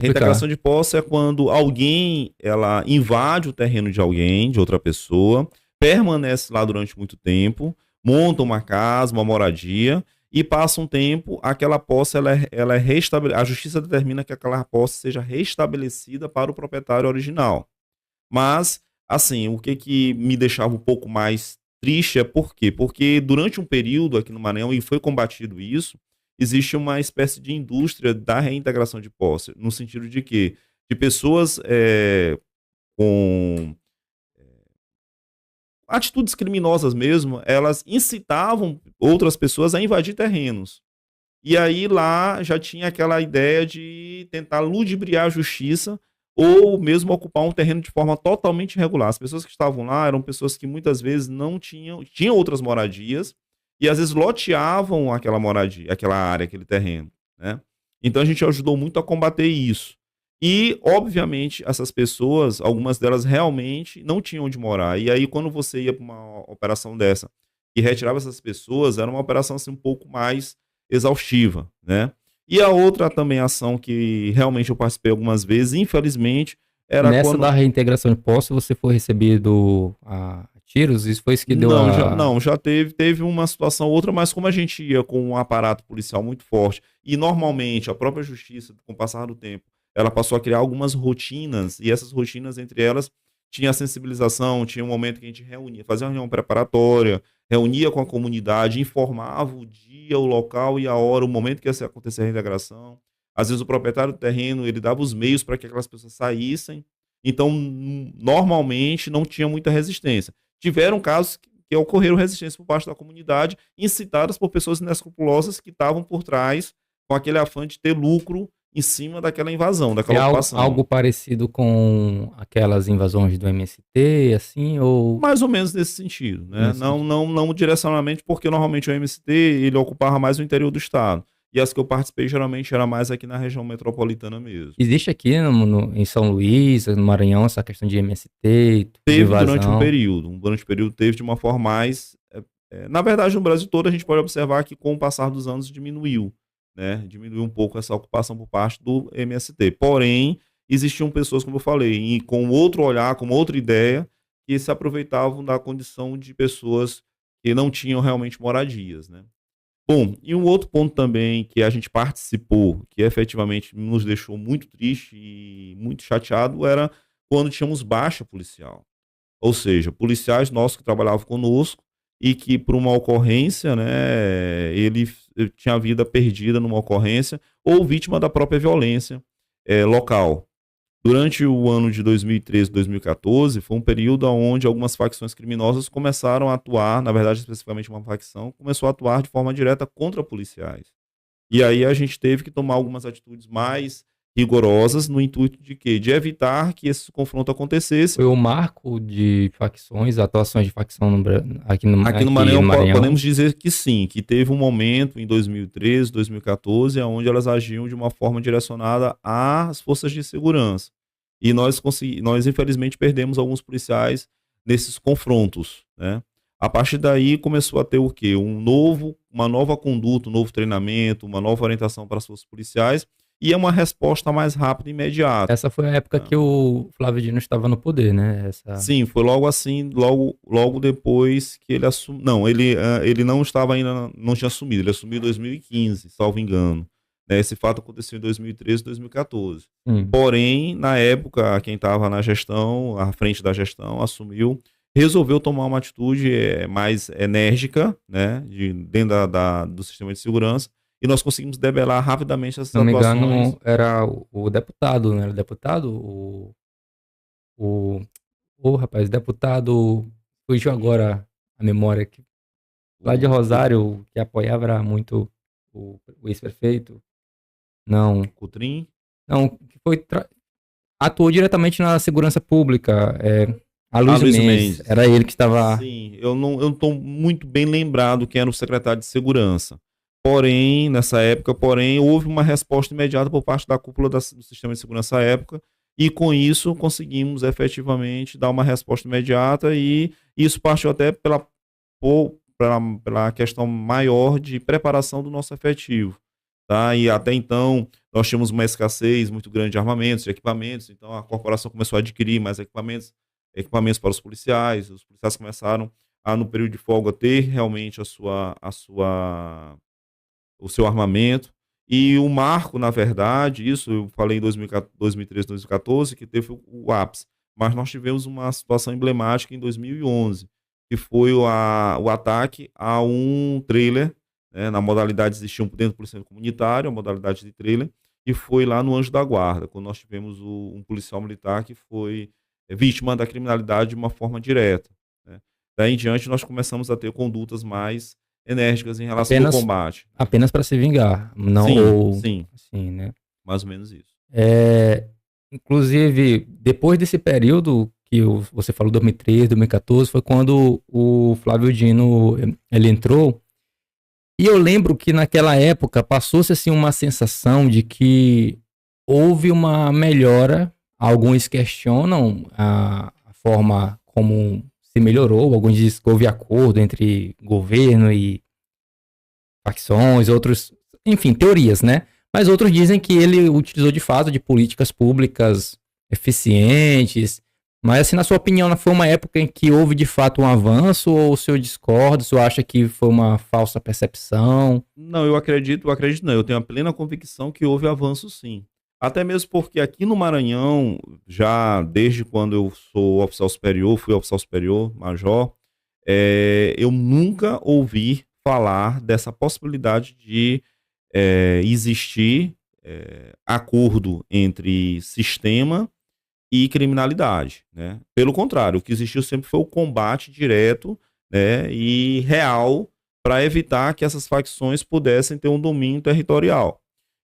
Reintegração de posse é quando alguém ela invade o terreno de alguém, de outra pessoa, permanece lá durante muito tempo, monta uma casa, uma moradia e passa um tempo, aquela posse ela é restabelecida, a justiça determina que aquela posse seja restabelecida para o proprietário original. Mas, assim, o que que me deixava um pouco mais triste é por quê? Porque durante um período aqui no Maranhão, e foi combatido isso, existe uma espécie de indústria da reintegração de posse, no sentido de que de pessoas com atitudes criminosas mesmo, elas incitavam outras pessoas a invadir terrenos. E aí lá já tinha aquela ideia de tentar ludibriar a justiça ou mesmo ocupar um terreno de forma totalmente irregular. As pessoas que estavam lá eram pessoas que muitas vezes não tinham outras moradias e às vezes loteavam aquela moradia, aquela área, aquele terreno, né? Então a gente ajudou muito a combater isso. E, obviamente, essas pessoas, algumas delas realmente não tinham onde morar. E aí, quando você ia para uma operação dessa e retirava essas pessoas, era uma operação assim, um pouco mais exaustiva, né? E a outra também ação que realmente eu participei algumas vezes, infelizmente, era Nessa da quando reintegração de posse, você foi recebido a tiros? Isso foi isso que deu não, já, a. não, já teve uma situação ou outra, mas como a gente ia com um aparato policial muito forte e normalmente a própria justiça, com o passar do tempo, ela passou a criar algumas rotinas e essas rotinas, entre elas, tinha a sensibilização, tinha um momento que a gente reunia, fazia uma reunião preparatória, reunia com a comunidade, informava o dia, o local e a hora, o momento que ia acontecer a reintegração. Às vezes o proprietário do terreno, ele dava os meios para que aquelas pessoas saíssem. Então, normalmente não tinha muita resistência. Tiveram casos que ocorreram resistência por parte da comunidade, incitadas por pessoas inescrupulosas que estavam por trás com aquele afã de ter lucro em cima daquela invasão, É daquela algo ocupação. parecido com aquelas invasões do MST, assim, ou Mais ou menos nesse sentido, né? nesse Não, sentido? não, não direcionalmente, porque normalmente o MST ele ocupava mais o interior do estado. E as que eu participei geralmente era mais aqui na região metropolitana mesmo. Existe aqui em São Luís, no Maranhão, essa questão de MST, de Teve invasão. durante um período teve de uma forma mais. Na verdade, no Brasil todo, a gente pode observar que com o passar dos anos diminuiu, né? Diminuiu um pouco essa ocupação por parte do MST. Porém, existiam pessoas, como eu falei, com outro olhar, com outra ideia, que se aproveitavam da condição de pessoas que não tinham realmente moradias, né? Bom, e um outro ponto também que a gente participou, que efetivamente nos deixou muito triste e muito chateado, era quando tínhamos baixa policial. Ou seja, policiais nossos que trabalhavam conosco e que por uma ocorrência, né, ele tinha a vida perdida numa ocorrência ou vítima da própria violência local. Durante o ano de 2013 e 2014, foi um período onde algumas facções criminosas começaram a atuar, na verdade, especificamente uma facção, começou a atuar de forma direta contra policiais. E aí a gente teve que tomar algumas atitudes mais rigorosas no intuito de quê? De evitar que esse confronto acontecesse. Foi o marco de facções, atuações de facção Aqui no aqui Maranhão, no Maranhão. podemos dizer que sim, que teve um momento em 2013, 2014, onde elas agiam de uma forma direcionada às forças de segurança. E nós infelizmente perdemos alguns policiais nesses confrontos, né? A partir daí começou a ter o quê? Uma nova conduta, um novo treinamento, uma nova orientação para as forças policiais e é uma resposta mais rápida e imediata, Essa foi a época né? que o Flávio Dino estava no poder, né? Essa... Sim, foi logo assim, logo depois que ele assumiu. Não, ele não estava ainda, não tinha assumido, ele assumiu em 2015, salvo engano. Né, esse fato aconteceu em 2013, 2014. Sim, Porém, na época, quem estava na gestão, à frente da gestão, assumiu, resolveu tomar uma atitude mais enérgica, né, dentro do sistema de segurança, e nós conseguimos debelar rapidamente se essas não me atuações. engano, era o deputado, né? Era o deputado? O, rapaz, deputado, fugiu agora a memória aqui. Lá de O Rosário, que apoiava muito o ex-prefeito. Não, Cutrim. não, que atuou diretamente na segurança pública. Ah, Aloysio Luiz Mendes, Mendes. era ele que estava. Sim, eu não estou muito bem lembrado quem era o secretário de segurança. Porém, nessa época, houve uma resposta imediata por parte da cúpula do sistema de segurança à época, e com isso conseguimos efetivamente dar uma resposta imediata, e isso partiu até pela questão maior de preparação do nosso efetivo. tá? E até então nós tínhamos uma escassez muito grande de armamentos, de equipamentos, então a corporação começou a adquirir mais equipamentos para os policiais começaram a, no período de folga, ter realmente o seu armamento. E o marco, na verdade, isso eu falei em 2013, 2014, que teve o ápice, mas nós tivemos uma situação emblemática em 2011, que foi o ataque a um trailer, né, na modalidade, existia dentro do policiamento comunitário, a modalidade de trailer, e foi lá no Anjo da Guarda, quando nós tivemos um policial militar que foi vítima da criminalidade de uma forma direta, né. Daí em diante nós começamos a ter condutas mais enérgicas em relação ao Apenas, combate. apenas para se vingar, não Sim, ou sim, assim, né? mais ou menos isso. É, inclusive, depois desse período que você falou, 2013, 2014, foi quando o Flávio Dino ele entrou. E eu lembro que naquela época passou-se assim uma sensação de que houve uma melhora. Alguns questionam a forma como se melhorou, alguns dizem que houve acordo entre governo e facções, outros, enfim, teorias, né? Mas outros dizem que ele utilizou de fato de políticas públicas eficientes. Mas, assim, na sua opinião, foi uma época em que houve de fato um avanço, ou o senhor discorda, o senhor acha que foi uma falsa percepção? Não, eu acredito não, eu tenho a plena convicção que houve avanço sim. Até mesmo porque aqui no Maranhão, já desde quando eu sou oficial superior, fui oficial superior, major, eu nunca ouvi falar dessa possibilidade de existir acordo entre sistema e criminalidade, né? Pelo contrário, o que existiu sempre foi o combate direto, né, e real para evitar que essas facções pudessem ter um domínio territorial.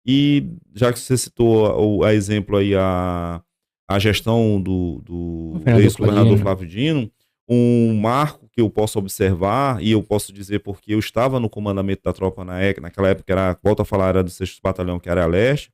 E já que você citou a exemplo aí a gestão do Governador ex-governador Claudino. Flávio Dino, um marco que eu posso observar, e eu posso dizer porque eu estava no comandamento da tropa naquela época, volto a falar, era do 6º Batalhão, que era a Leste,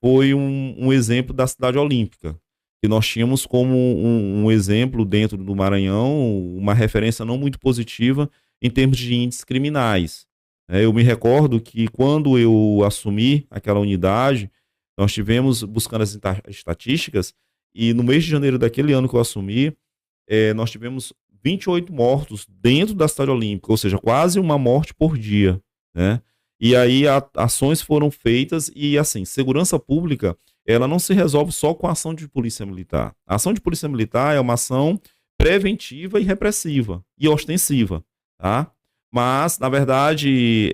foi um exemplo da Cidade Olímpica, que nós tínhamos como um exemplo dentro do Maranhão, uma referência não muito positiva em termos de índices criminais. Eu me recordo que quando eu assumi aquela unidade, nós tivemos, buscando as estatísticas, e no mês de janeiro daquele ano que eu assumi, nós tivemos 28 mortos dentro da Cidade Olímpica, ou seja, quase uma morte por dia, né? E aí ações foram feitas e, assim, segurança pública, ela não se resolve só com a ação de polícia militar. A ação de polícia militar é uma ação preventiva e repressiva e ostensiva, tá? Mas, na verdade,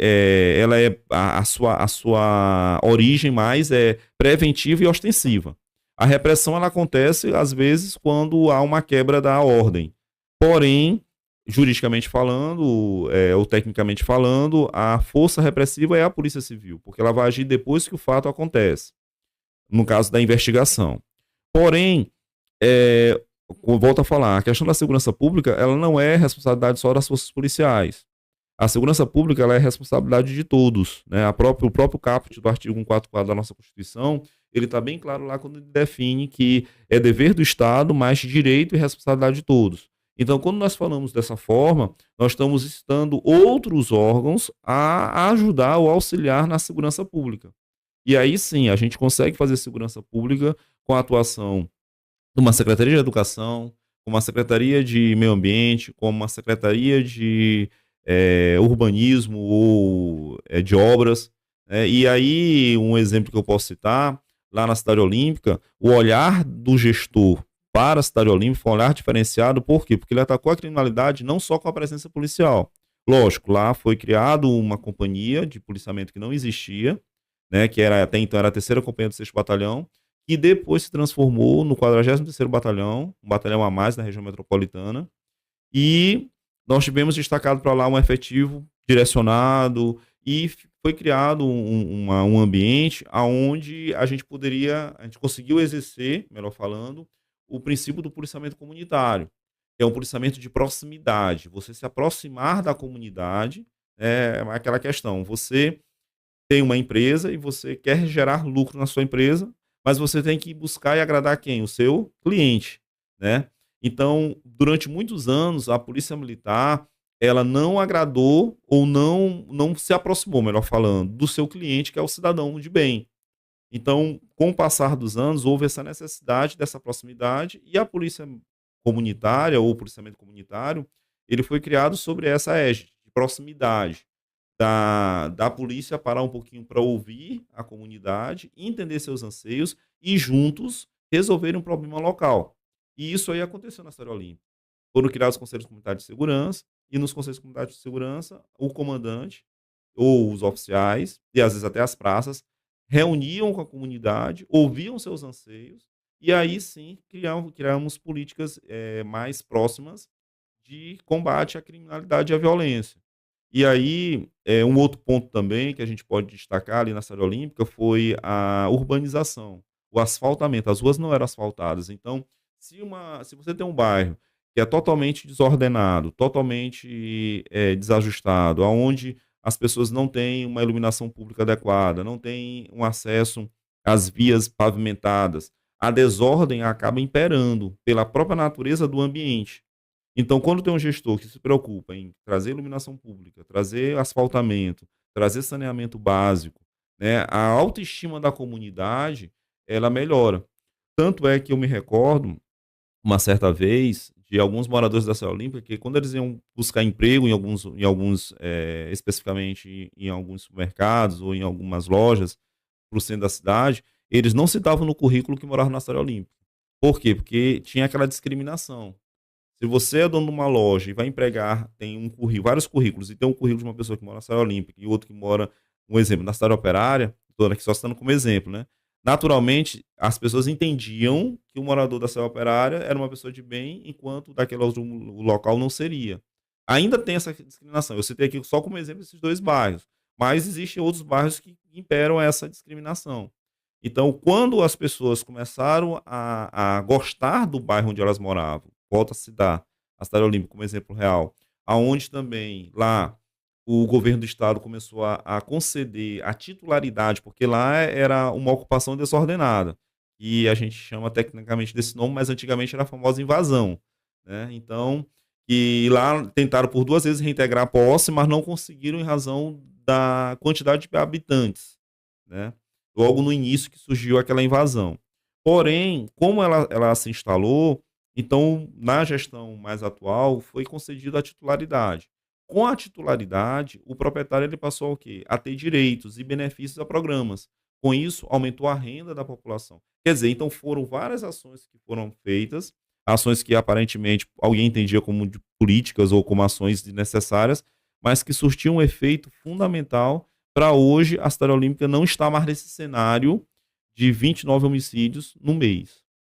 ela a sua origem mais é preventiva e ostensiva. A repressão ela acontece, às vezes, quando há uma quebra da ordem. Porém, juridicamente falando, ou tecnicamente falando, a força repressiva é a Polícia Civil, porque ela vai agir depois que o fato acontece, no caso da investigação. Porém, volto a falar, a questão da segurança pública, ela não é responsabilidade só das forças policiais. A segurança pública ela é responsabilidade de todos, né? O próprio caput do artigo 144 da nossa Constituição, ele está bem claro lá quando ele define que é dever do Estado, mas direito e responsabilidade de todos. Então, quando nós falamos dessa forma, nós estamos instando outros órgãos a ajudar ou auxiliar na segurança pública. E aí sim, a gente consegue fazer segurança pública com a atuação de uma Secretaria de Educação, com uma Secretaria de Meio Ambiente, com uma Secretaria de Urbanismo ou de Obras. E aí, um exemplo que eu posso citar, lá na Cidade Olímpica, o olhar do gestor para a Cidade Olímpica foi um olhar diferenciado, por quê? Porque ele atacou a criminalidade não só com a presença policial. Lógico, lá foi criado uma companhia de policiamento que não existia, né, que até então era a 3ª Companhia do 6º Batalhão, que depois se transformou no 43º Batalhão, um batalhão a mais na região metropolitana, e nós tivemos destacado para lá um efetivo direcionado e foi criado um ambiente onde a gente conseguiu exercer, melhor falando, o princípio do policiamento comunitário, que é um policiamento de proximidade, você se aproximar da comunidade, é aquela questão, você tem uma empresa e você quer gerar lucro na sua empresa, mas você tem que buscar e agradar quem? O seu cliente, né? Então, durante muitos anos, a Polícia Militar, ela não agradou ou não se aproximou, melhor falando, do seu cliente, que é o cidadão de bem. Então, com o passar dos anos, houve essa necessidade dessa proximidade e a polícia comunitária ou o policiamento comunitário, ele foi criado sobre essa égide de proximidade da polícia parar um pouquinho para ouvir a comunidade, entender seus anseios e juntos resolverem um problema local. E isso aí aconteceu na Cidade Olímpica. Foram criados conselhos comunitários de segurança e nos conselhos comunitários de segurança, o comandante ou os oficiais, e às vezes até as praças, reuniam com a comunidade, ouviam seus anseios, e aí sim criamos políticas mais próximas de combate à criminalidade e à violência. E aí, um outro ponto também que a gente pode destacar ali na Cidade Olímpica foi a urbanização, o asfaltamento. As ruas não eram asfaltadas. Então, se você tem um bairro que é totalmente desordenado, totalmente desajustado, aonde as pessoas não têm uma iluminação pública adequada, não têm um acesso às vias pavimentadas, a desordem acaba imperando pela própria natureza do ambiente. Então, quando tem um gestor que se preocupa em trazer iluminação pública, trazer asfaltamento, trazer saneamento básico, né, a autoestima da comunidade, ela melhora. Tanto é que eu me recordo, uma certa vez, de alguns moradores da Cidade Olímpica, que quando eles iam buscar emprego em alguns especificamente em alguns supermercados ou em algumas lojas para o centro da cidade, eles não citavam no currículo que moravam na Cidade Olímpica. Por quê? Porque tinha aquela discriminação. Se você é dono de uma loja e vai empregar, tem um currículo, vários currículos, e tem um currículo de uma pessoa que mora na Cidade Olímpica e outro que mora, um exemplo, na Cidade Operária, estou aqui só citando como exemplo, né? Naturalmente, as pessoas entendiam que o morador da Cidade Operária era uma pessoa de bem, enquanto daquele outro local não seria. Ainda tem essa discriminação. Eu citei aqui só como exemplo esses dois bairros, mas existem outros bairros que imperam essa discriminação. Então, quando as pessoas começaram a gostar do bairro onde elas moravam, volta a citar a Cidade Olímpica como exemplo real, aonde também lá o governo do estado começou a conceder a titularidade, porque lá era uma ocupação desordenada, e a gente chama tecnicamente desse nome, mas antigamente era a famosa invasão, né? Então, e lá tentaram por 2 vezes reintegrar a posse, mas não conseguiram em razão da quantidade de habitantes, né? Logo no início que surgiu aquela invasão. Porém, como ela se instalou, então na gestão mais atual foi concedida a titularidade. Com a titularidade, o proprietário ele passou o quê? A ter direitos e benefícios a programas. Com isso, aumentou a renda da população. Quer dizer, então foram várias ações que foram feitas, ações que aparentemente alguém entendia como de políticas ou como ações desnecessárias, mas que surtiam um efeito fundamental para hoje a Cidade Olímpica não estar mais nesse cenário de 29 homicídios no mês.